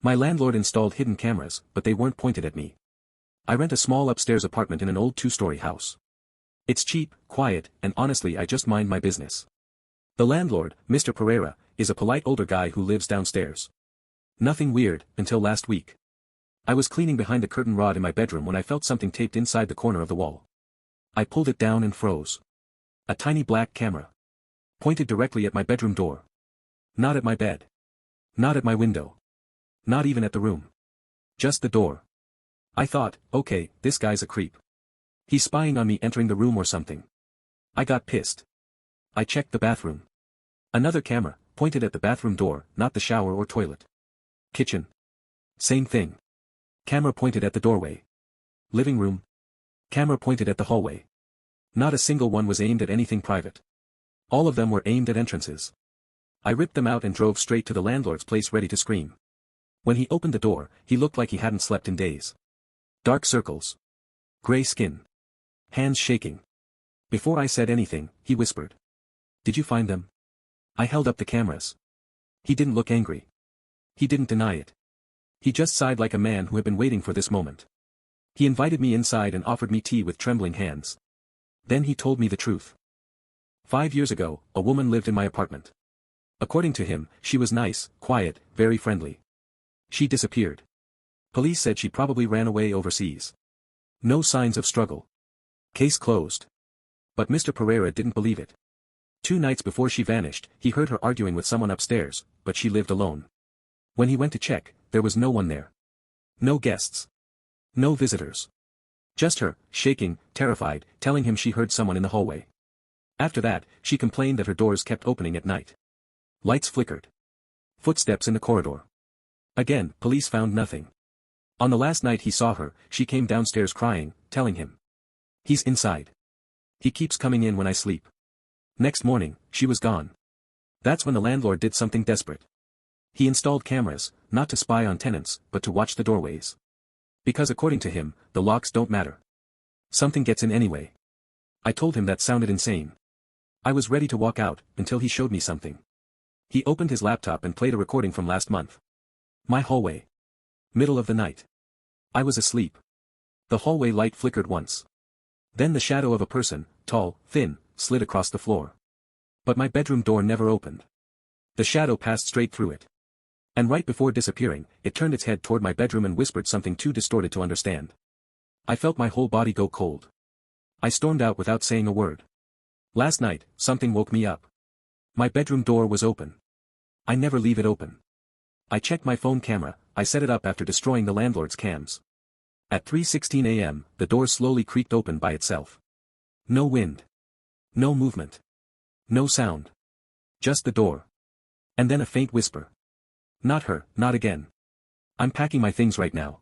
My landlord installed hidden cameras, but they weren't pointed at me. I rent a small upstairs apartment in an old two-story house. It's cheap, quiet, and honestly I just mind my business. The landlord, Mr. Pereira, is a polite older guy who lives downstairs. Nothing weird, until last week. I was cleaning behind a curtain rod in my bedroom when I felt something taped inside the corner of the wall. I pulled it down and froze. A tiny black camera. Pointed directly at my bedroom door. Not at my bed. Not at my window. Not even at the room. Just the door. I thought, okay, this guy's a creep. He's spying on me entering the room or something. I got pissed. I checked the bathroom. Another camera, pointed at the bathroom door, not the shower or toilet. Kitchen. Same thing. Camera pointed at the doorway. Living room. Camera pointed at the hallway. Not a single one was aimed at anything private. All of them were aimed at entrances. I ripped them out and drove straight to the landlord's place ready to scream. When he opened the door, he looked like he hadn't slept in days. Dark circles. Gray skin. Hands shaking. Before I said anything, he whispered. Did you find them? I held up the cameras. He didn't look angry. He didn't deny it. He just sighed like a man who had been waiting for this moment. He invited me inside and offered me tea with trembling hands. Then he told me the truth. 5 years ago, a woman lived in my apartment. According to him, she was nice, quiet, very friendly. She disappeared. Police said she probably ran away overseas. No signs of struggle. Case closed. But Mr. Pereira didn't believe it. 2 nights before she vanished, he heard her arguing with someone upstairs, but she lived alone. When he went to check, there was no one there. No guests. No visitors. Just her, shaking, terrified, telling him she heard someone in the hallway. After that, she complained that her doors kept opening at night. Lights flickered. Footsteps in the corridor. Again, police found nothing. On the last night he saw her, she came downstairs crying, telling him. He's inside. He keeps coming in when I sleep. Next morning, she was gone. That's when the landlord did something desperate. He installed cameras, not to spy on tenants, but to watch the doorways. Because according to him, the locks don't matter. Something gets in anyway. I told him that sounded insane. I was ready to walk out, until he showed me something. He opened his laptop and played a recording from last month. My hallway. Middle of the night. I was asleep. The hallway light flickered once. Then the shadow of a person, tall, thin, slid across the floor. But my bedroom door never opened. The shadow passed straight through it. And right before disappearing, it turned its head toward my bedroom and whispered something too distorted to understand. I felt my whole body go cold. I stormed out without saying a word. Last night, something woke me up. My bedroom door was open. I never leave it open. I checked my phone camera, I set it up after destroying the landlord's cams. At 3:16 a.m., the door slowly creaked open by itself. No wind. No movement. No sound. Just the door. And then a faint whisper. Not her, not again. I'm packing my things right now.